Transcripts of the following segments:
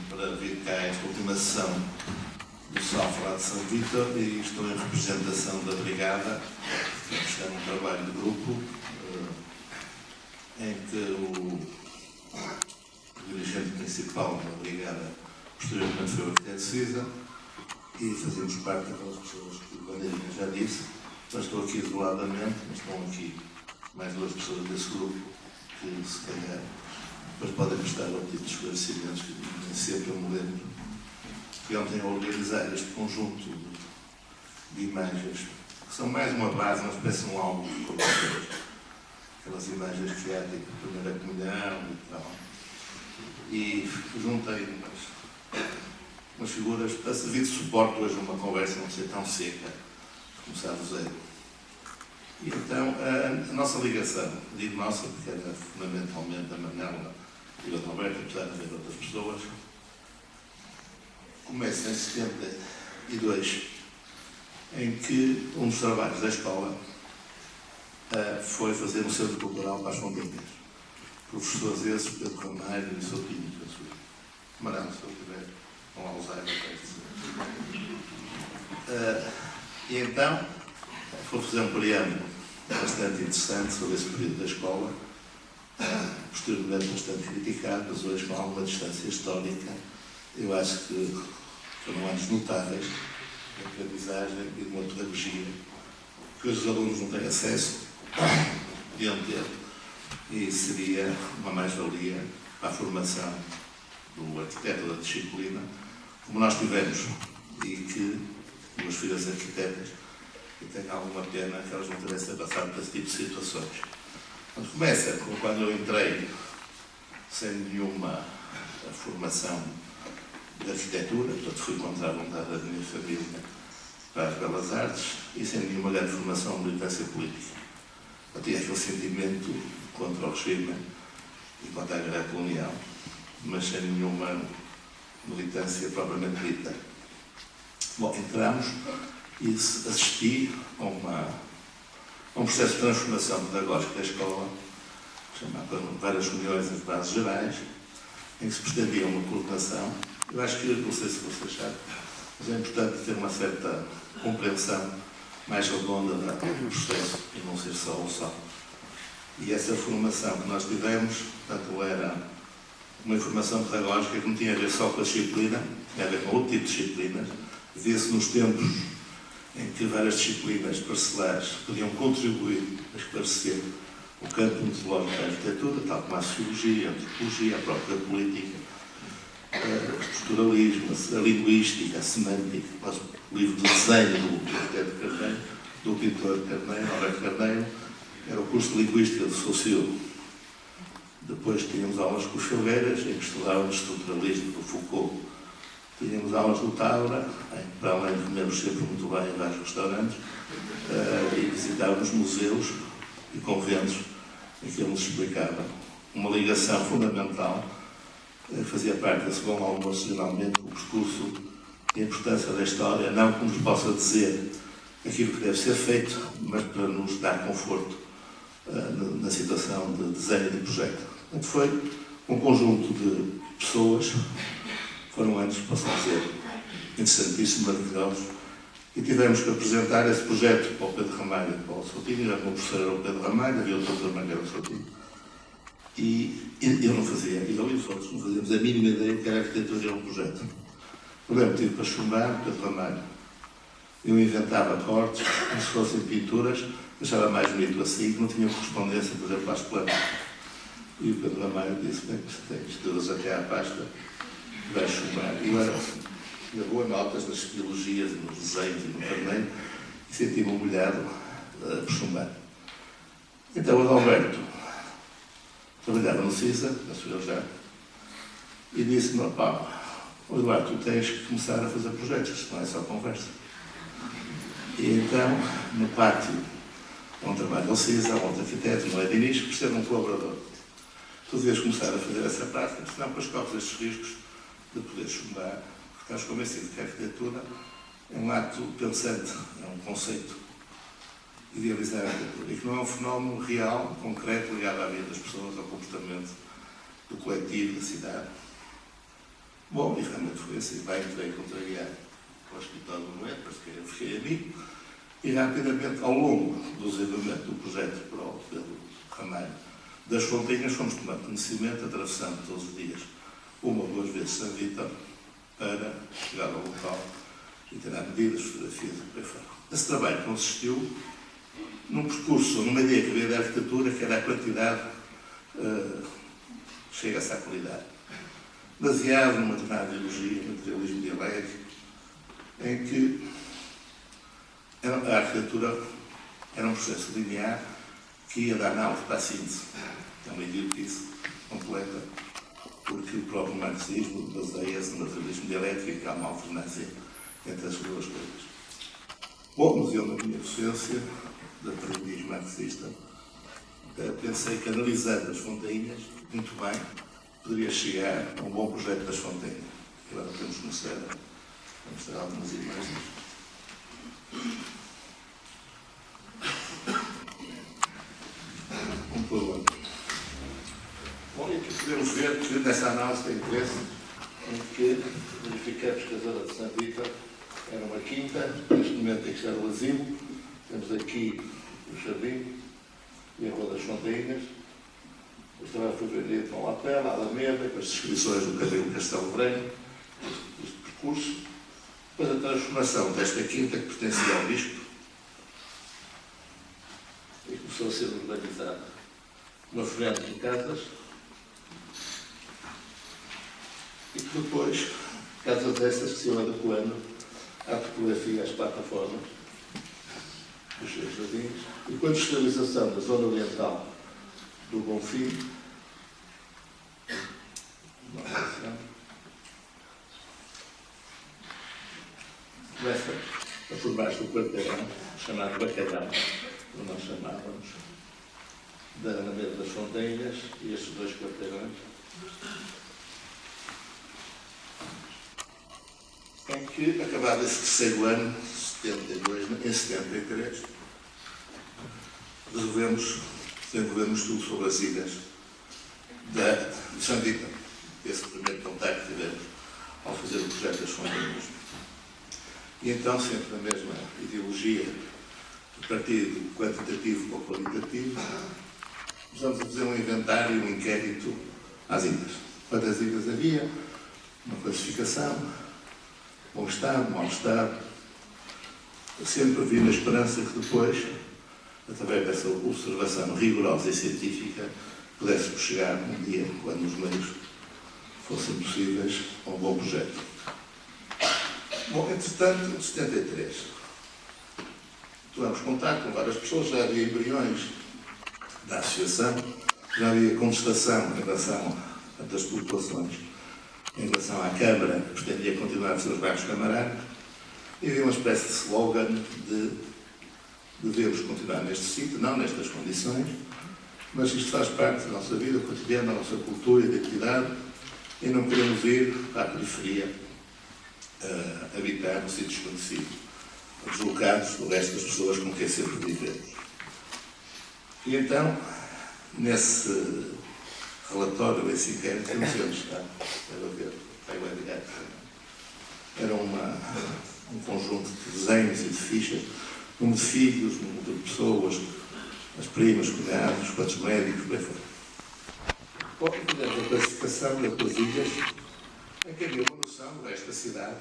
para vir cá a esta última sessão do Salfra de São Vítor e estou em representação da Brigada, que é um trabalho de grupo em que o dirigente principal da Brigada posteriormente foi o arquiteto Cisa e fazemos parte daquelas pessoas que o Bandeirinha já disse. Então estou aqui isoladamente, mas estão aqui mais duas pessoas desse grupo que se calhar depois podem prestar algum tipo de esclarecimentos que nem sempre eu me lembro. Que ontem ao organizar este conjunto de imagens, que são mais uma base, uma espécie de um álbum de colaboradores, aquelas imagens que há de primeira comunhão e tal, e juntei umas figuras para servir de suporte hoje a uma conversa não ser tão seca, como sabe o Zé. E então, a nossa ligação, digo nossa porque era fundamentalmente a Manela e a Roberta, apesar de haver outras pessoas, começa em 72, em que um dos trabalhos da escola foi fazer um centro cultural para as Fontinhas. Professores esses, Pedro Ramalho e Soutinho, Amarelo, se eu tiver com Alzheimer, e então foi fazer um preâmbulo bastante interessante sobre esse período da escola, posteriormente bastante criticado, mas hoje com alguma distância histórica. Eu acho que foram anos notáveis de aprendizagem e de uma pedagogia que hoje os alunos não têm acesso, deviam ter, e seria uma mais-valia para a formação do arquiteto da disciplina, como nós tivemos, e que duas filhas arquitetas, e tenho alguma pena que elas não tivessem passado por esse tipo de situações. Quando começa, como quando eu entrei, sem nenhuma formação de arquitetura, portanto fui contra a vontade da minha família para as belas artes e sem nenhuma grande formação de militância política. Eu tinha aquele sentimento contra o regime e contra a guerra colonial, mas sem nenhuma militância propriamente dita. Bom, entramos e assisti a um processo de transformação pedagógica da escola, chamado várias reuniões das bases gerais, em que se pretendia uma coordenação. Eu acho que, não sei se vocês sabem, mas é importante ter uma certa compreensão mais redonda do processo e não ser só o sal. E essa formação que nós tivemos, portanto, era uma informação pedagógica que não tinha a ver só com a disciplina, tinha a ver com outro tipo de disciplinas. Via-se nos tempos em que várias disciplinas parcelares podiam contribuir a esclarecer o campo metodológico da arquitetura, tal como a sociologia, a antropologia, a própria política, o estruturalismo, a linguística, a semântica, o livro de desenho do arquiteto Carneiro, do pintor Carneiro, Alberto Carneiro, era o curso de linguística do Socio. Depois tínhamos aulas com os Filgueiras, em que estudávamos estruturalismo do Foucault. Tínhamos aulas do Taura, em que, para além de comermos sempre muito bem em vários restaurantes, e visitávamos museus e conventos em que ele nos explicava uma ligação fundamental, fazia parte desse bom almoço, geralmente, o percurso e a importância da história, não que nos possa dizer aquilo que deve ser feito, mas para nos dar conforto na situação de desenho de projeto. Portanto, foi um conjunto de pessoas, foram anos, posso dizer, interessantíssimos, maravilhosos, e tivemos que apresentar esse projeto para o Pedro Ramalho e para o Soutinho. O professor era o Pedro Ramalho, havia outro também que era o Soutinho. E eu não fazia, e eu e os outros não fazíamos a mínima ideia do que era a arquitetura e um projeto. O problema tive para chumbar, Pedro Ramalho. Eu inventava cortes, como se fossem pinturas, achava mais bonito assim, que não tinha correspondência, por exemplo, às plantas. E o Pedro Ramalho disse: bem, tens todas até à pasta, vais chumbar. E eu era boa notas nas biologias, nos desenhos e no Carneiro, e senti-me humilhado por chumbar. Então, o Adalberto trabalhava no CISA, na sua já, e disse-me: pá, Eduardo, tu tens que começar a fazer projetos, isto não é só conversa. E então, no pátio, um trabalho ao CISA, um outro arquiteto, não é de início, por ser um colaborador. Tu devias começar a fazer essa prática, senão depois corres estes riscos de poder chumbar, porque estás convencido que a arquitetura é um ato pensante, é um conceito, idealizar a arquitetura, e que não é um fenómeno real, concreto, ligado à vida das pessoas, ao comportamento do coletivo, da cidade. Bom, e realmente foi assim. Bem, entrei contrariado ao escritório do Noé, parece que eu fiquei amigo, e rapidamente, ao longo do desenvolvimento do projeto pelo Ramalho das Fontinhas, fomos tomando conhecimento, atravessando todos os dias, uma ou duas vezes São Vítor, para chegar ao local e tirar medidas, fotografias e por aí fora. Esse trabalho consistiu num percurso, numa ideia que veio da arquitetura, que era a quantidade, chega-se à qualidade, baseado numa determinada ideologia, materialismo dialético, em que a arquitetura era um processo linear que ia dar análise para a síntese. É uma idiotice completa, porque o próprio marxismo baseia-se no materialismo dialético e que há uma alternância entre as duas coisas. Bom, mas eu, na minha docência de aprendiz marxista, pensei que, analisando as Fontinhas, muito bem, poderia chegar a um bom projeto das Fontinhas. Agora podemos começar a mostrar algumas imagens. Por outro. Bom, e aqui podemos ver que nessa análise tem interesse em que verificamos que a zona de São Vítor era uma quinta, neste momento em que está o asilo, temos aqui o jardim e a Rua das Fontinhas. Este trabalho foi vendido com a lapela, a Alameda, com as descrições do Cabelo Castelo Branco, este percurso. Depois a transformação desta quinta, que pertencia ao bispo, e começou a ser urbanizada. Uma frente de casas, e que depois, casas estas que se iam adequando à topografia, às plataformas dos seus jardins, e com a industrialização da zona oriental do Bonfim, começa a formar-se o quarteirão, chamado Bacalhau, como nós chamávamos, da Alameda das Fontinhas, e estes dois quarteirões, em que, acabado esse terceiro ano, 72, em 73, desenvolvemos tudo sobre as ilhas de São Vítor, esse primeiro contacto que tivemos ao fazer o projeto das Fontinhas. E então, sempre na mesma ideologia, a partir do quantitativo para o qualitativo, começamos a fazer um inventário, um inquérito às ilhas. Quantas ilhas havia, uma classificação, bom estado, mau estado. Eu sempre vi na esperança que depois, através dessa observação rigorosa e científica, pudéssemos chegar um dia, quando os meios fossem possíveis, a um bom projeto. Bom, entretanto, em 73, tivemos contato com várias pessoas, já havia embriões da associação, já havia contestação em relação às populações, em relação à Câmara, que pretendia continuar a ser os bairros camarários, e havia uma espécie de slogan de devemos continuar neste sítio, não nestas condições, mas isto faz parte da nossa vida cotidiana, da nossa cultura e identidade, e não queremos ir para a periferia habitar no sítio desconhecido, deslocados do resto das pessoas com quem sempre vivemos. E então, nesse relatório, esse inquérito, não sei onde está, deve haver, era um conjunto de desenhos e de fichas, número de filhos, número de pessoas, as primas, cunhados, quantos médicos, bem foi. Bom, fizemos a classificação das ilhas, em que havia uma noção do resto da cidade,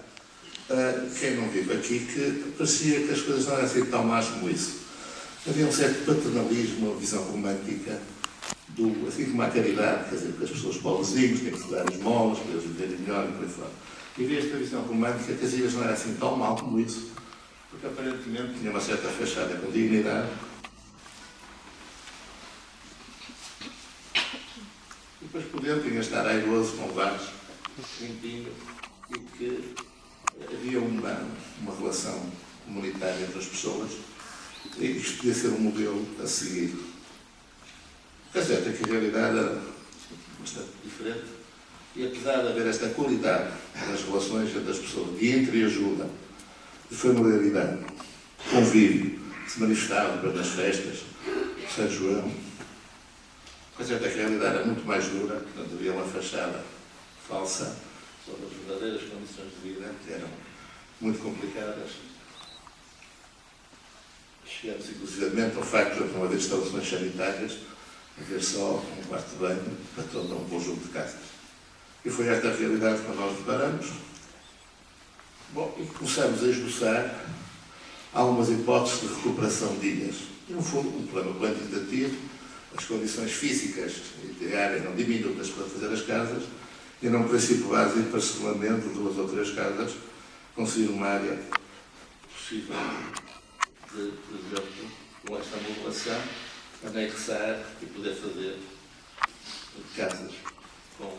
quem não vive aqui, que parecia que as coisas não eram assim tão más como isso. Havia um certo paternalismo, uma visão romântica, assim como a caridade, quer dizer, que as pessoas pobrezinhas têm que se dar esmolas para eles viverem melhor e por aí fora. E havia esta visão romântica que as ilhas não eram assim tão mal como isso, porque aparentemente tinha uma certa fachada com dignidade. E depois por dentro tinha estar airoso, com vasos, limpinho, e que havia uma relação comunitária entre as pessoas, e isto podia ser um modelo a seguir. É certo que a realidade era bastante diferente, e apesar de haver esta qualidade das relações entre as pessoas, de entreajuda, de familiaridade, convívio, que se manifestava nas festas, São João, é certo que a realidade era muito mais dura, portanto havia uma fachada falsa, sobre as verdadeiras condições de vida, que eram muito complicadas. Chegamos, inclusivamente, ao facto de não haver instalações sanitárias, haver só um quarto de banho para todo um conjunto de casas. E foi esta a realidade que nós deparamos. Bom, e começamos a esboçar algumas hipóteses de recuperação de ilhas. E, no fundo, um plano quantitativo, as condições físicas e de área eram diminutas para fazer as casas, e num princípio básico, parcelamento de 2 ou 3 casas, conseguir uma área possível de, por exemplo, com esta modulação, anexar e poder fazer casas com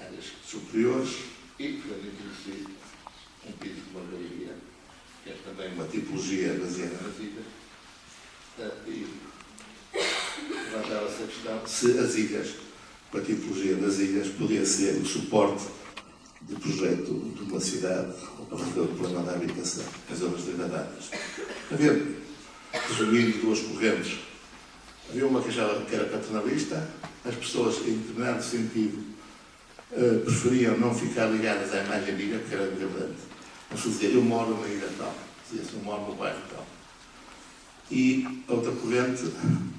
áreas superiores e poder introduzir um piso de uma galeria, que é também uma tipologia baseada nas ilhas, e levantava-se a questão se as ilhas, com a tipologia das ilhas, podia ser o suporte de projeto de uma cidade ou para fazer o plano de habitação em zonas degradadas. Havia, resumindo, 2 correntes. Havia uma que achava que era paternalista, as pessoas, em determinado sentido, preferiam não ficar ligadas à imagem de ilha, porque era degradante. Mas se dizia, eu moro na ilha tal, dizia-se, eu moro no bairro tal. E outra corrente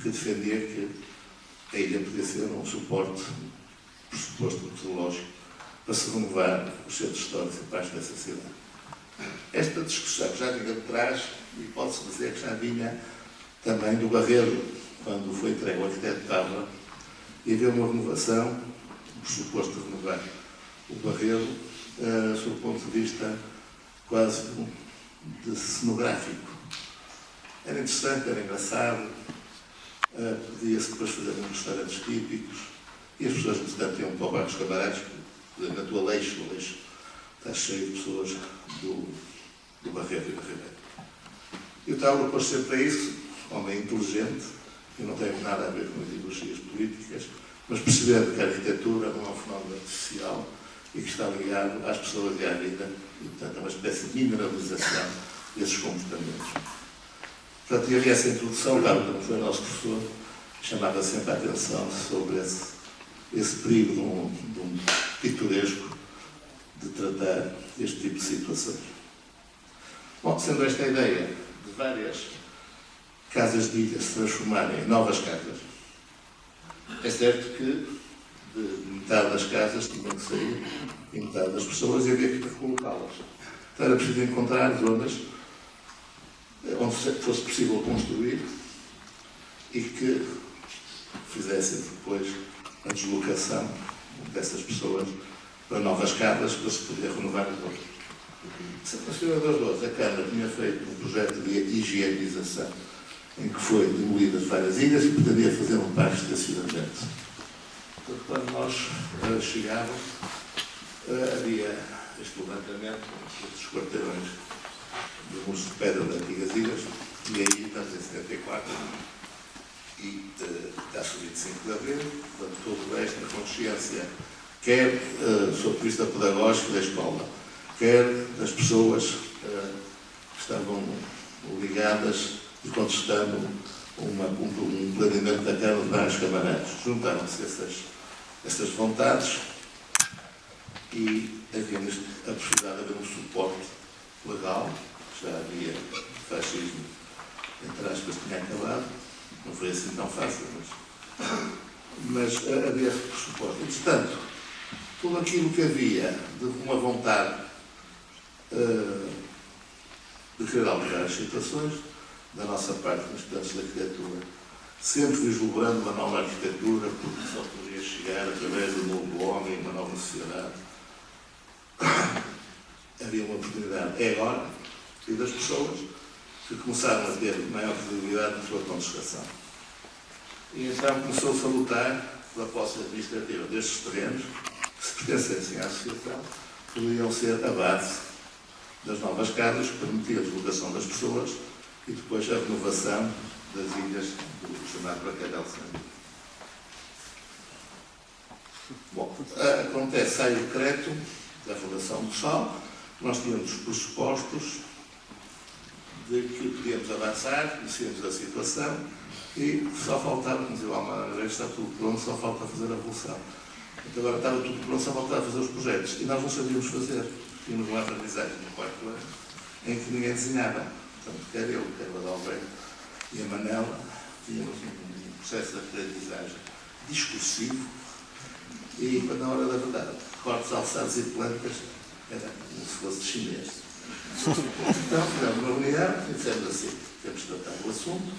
que defendia que a ilha podia ser um suporte, pressuposto metodológico, para se renovar os centros históricos e parte dessa cidade. Esta discussão já vinha de trás, e pode-se dizer que já vinha também do Barreiro, quando foi entregue ao arquiteto Tábua, e havia uma renovação, um pressuposto de renovar o Barreiro, sob o ponto de vista quase de cenográfico. Era interessante, era engraçado, podia-se depois fazer uns restaurantes típicos, e as pessoas, portanto, iam para o bairro dos Camarados, na tua Leixo, o Leixo está cheio de pessoas do Barreiro e do Ribeiro. E o Tábua pôs sempre a isso, homem inteligente, que não tem nada a ver com ideologias políticas, mas percebendo que a arquitetura não é um fenómeno artificial e que está ligado às pessoas e à vida, e, portanto, é uma espécie de mineralização desses comportamentos. Portanto, e havia essa introdução, Tábua, como foi o nosso professor, chamava sempre a atenção sobre esse perigo de um pitoresco de tratar este tipo de situações. Bom, sendo esta a ideia de várias casas de ilha se transformarem em novas casas, é certo que de metade das casas tinham que sair e metade das pessoas e havia que colocá-las. Então era preciso encontrar zonas onde fosse possível construir e que fizessem depois a deslocação dessas pessoas para novas casas para se poder renovar as outras. Na Senhora das Dores, a Câmara tinha feito um projeto de higienização em que foi demolidas várias ilhas e pretendia fazer um parque de estacionamento. Portanto, quando nós chegávamos, havia este levantamento, estes quarteirões de muros de pedra das antigas ilhas, e aí estamos em 74 e está-se o 25 de Abril, portanto, todo esta consciência, quer sob o ponto de vista pedagógico da escola, quer das pessoas que estavam ligadas e contestando um planeamento da Câmara de Vários Camarados. Juntaram-se essas vontades e havia a possibilidade de haver um suporte legal, já havia fascismo, entre aspas, tinha acabado, não foi assim tão fácil, mas havia esse suporte. Entretanto, tudo aquilo que havia de uma vontade de querer alterar as situações, da nossa parte, nos estudantes de arquitetura, sempre vislumbrando uma nova arquitetura, porque só poderia chegar através do novo homem, uma nova sociedade. Havia uma oportunidade, é agora, e das pessoas que começaram a ter maior credibilidade na sua contestação. E então começou-se a lutar pela posse administrativa destes terrenos, que, se pertencessem à associação, poderiam ser a base das novas casas, que permitia a deslocação das pessoas e depois a renovação das ilhas do chamado Bacalhau Santo. Bom, acontece, sai o decreto da Fundação do Sol, nós tínhamos pressupostos de que podíamos avançar, conhecíamos a situação e só faltava, como dizia o Almada, está tudo pronto, só falta fazer a revolução. Então agora estava tudo pronto a voltar a fazer os projetos. E nós não sabíamos fazer. Tínhamos uma aprendizagem no quarto ano em que ninguém desenhava. Portanto, quer eu, quer o Adalberto e a Manela, tínhamos um processo de aprendizagem discursivo e, quando na hora da verdade, cortes, alçados e plantas, era como se fosse de chinês. Então, fizemos uma reunião e dissemos assim: temos de tratar o assunto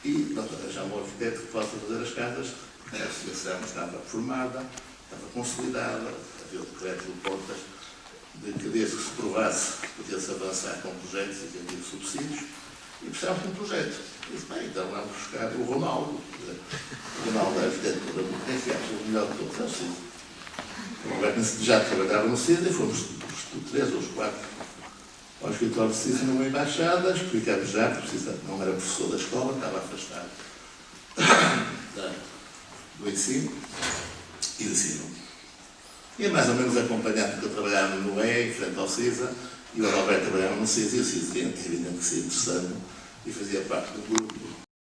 e nós arranjamos um arquiteto que possa fazer as casas, porque a associação estava formada, estava consolidada, havia o decreto de contas de que desde que se provasse podia-se avançar com projetos e havia subsídios, e precisávamos de um projeto. E disse: bem, então vamos buscar o Ronaldo. O Ronaldo é arquitetura muito confiável, o melhor de todos, é o Cid. O Roberto já trabalhava no Cid e fomos os 3 ou os 4 ao escritório de Cid numa embaixada, explicamos já que não era professor da escola, estava afastado do ensino e do ensino. E é mais ou menos acompanhado, porque eu trabalhava no EE, em frente ao CISA, e o Adalberto trabalhava no CISA, e o CISA, evidente que se interessando, e fazia parte do grupo